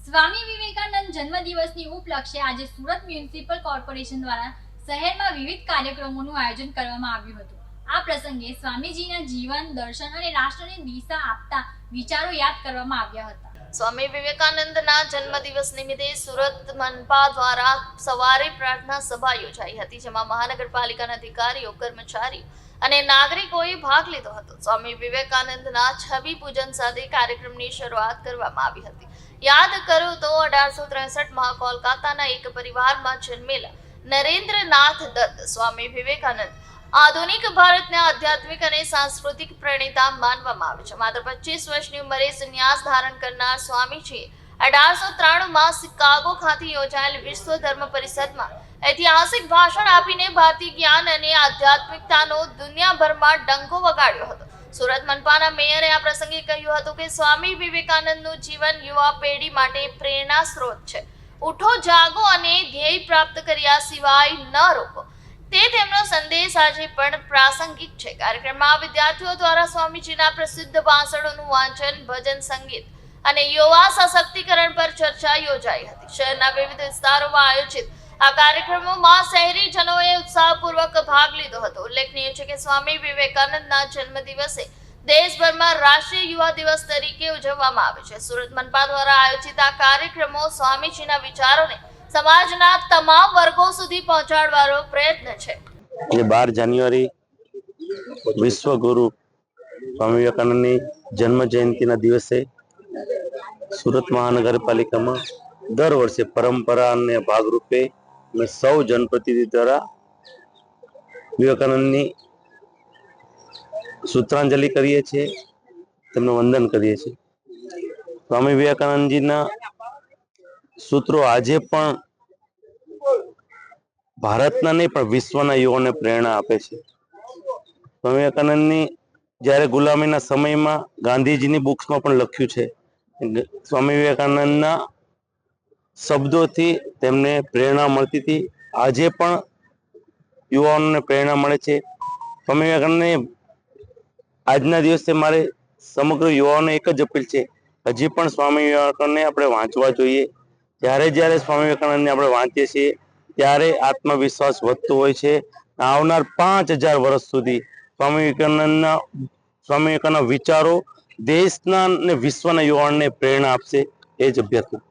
સ્વામી વિવેકાનંદ જન્મદિવસની ઉપલક્ષે આજે Surat municipal corporation દ્વારા શહેરમાં વિવિધ કાર્યક્રમોનું આયોજન કરવામાં આવ્યું હતું। આ પ્રસંગે સ્વામીજીના જીવન, દર્શન અને રાષ્ટ્રને દિશા આપતા વિચારો યાદ કરવામાં આવ્યા હતા। સ્વામી વિવેકાનંદના જન્મદિવસ નિમિત્તે સુરત મનપા દ્વારા સવારે પ્રાર્થના સભા યોજાઈ હતી, જેમાં મહાનગરપાલિકાના અધિકારીઓ, કર્મચારીઓ અને નાગરિકોએ ભાગ લીધો હતો। સ્વામી વિવેકાનંદના છબી પૂજન સાથે કાર્યક્રમની શરૂઆત કરવામાં આવી હતી। યાદ કરો તો 1863માં કોલકાતાના એક પરિવારમાં જન્મેલા નરેન્દ્રનાથ દત્ત સ્વામી વિવેકાનંદ આધુનિક ભારતના આધ્યાત્મિક અને સાંસ્કૃતિક પ્રણેતા માનવામાં આવે છે। માત્ર 25 વર્ષની ઉંમરે સંન્યાસ ધારણ કરનાર સ્વામીજીએ 1893માં શિકાગો ખાતે યોજાયેલ વિશ્વ ધર્મ પરિષદમાં ઐતિહાસિક ભાષણ આપીને ભારતીય જ્ઞાન અને આધ્યાત્મિકતાનો દુનિયાભરમાં ડંકો વગાડ્યો હતો। સુરત મનપાના મેયરે આ પ્રસંગે કહ્યું હતું કે સ્વામી વિવેકાનંદનું જીવન યુવા પેઢી માટે પ્રેરણા સ્ત્રોત છે। ઉઠો, જાગો અને ધ્યેય પ્રાપ્ત કર્યા સિવાય ન રોકો, તે તેમનો સંદેશ આજે પણ પ્રાસંગિક છે। કાર્યક્રમમાં વિદ્યાર્થીઓ દ્વારા સ્વામીજીના પ્રસિદ્ધ ભાષણોનું વાંચન, ભજન, સંગીત અને યુવા સશક્તિકરણ પર ચર્ચા યોજાઈ હતી। શહેરના વિવિધ વિસ્તારોમાં આયોજિત આ કાર્યક્રમોમાં શહેરીજનોએ ઉત્સાહપૂર્વક ભાગ લીધો હતો। ઉલ્લેખનીય છે કે સ્વામી વિવેકાનંદના જન્મદિવસે દેશભરમાં રાષ્ટ્રીય યુવા દિવસ તરીકે ઉજવવામાં આવે છે। સુરત મનપા દ્વારા આયોજિત આ કાર્યક્રમો સ્વામીજીના વિચારોને સમાજના તમામ વર્ગો સુધી પહોંચાડવાનો પ્રયત્ન છે। 12 જાન્યુઆરી વિશ્વ ગુરુ સ્વામી વિવેકાનંદની જન્મ જયંતિના દિવસે સુરત મહાનગરપાલિકામાં દર વર્ષે પરંપરાને ભાગરૂપે અમે સૌ જનપ્રતિનિધિ દ્વારા વિવેકાનંદની સૂત્રાંજલિ કરીએ છીએ, તેમનું વંદન કરીએ છીએ। સ્વામી વિવેકાનંદજીના સૂત્રો આજે પણ ભારતના નહીં પણ વિશ્વના યુવાઓને પ્રેરણા આપે છે। સ્વામી વિવેકાનંદની જ્યારે ગુલામીના સમયમાં ગાંધીજીની બુક્સમાં પણ લખ્યું છે, સ્વામી વિવેકાનંદના શબ્દોથી તેમને પ્રેરણા મળતી હતી। આજે પણ યુવાઓને પ્રેરણા મળે છે। સ્વામી વિવેકાનંદને આજના દિવસે મારે સમગ્ર યુવાઓને એક જ અપીલ છે, હજી પણ સ્વામી વિવેકાનંદને આપણે વાંચવા જોઈએ। જ્યારે સ્વામી વિવેકાનંદને આપણે વાંચીએ છીએ ત્યારે આત્મવિશ્વાસ વધતો હોય છે। આવનાર 5000 વર્ષ સુધી સ્વામી વિવેકાનંદના વિચારો દેશના અને વિશ્વના યુવાનોને પ્રેરણા આપશે, એ જ અભ્યર્થના।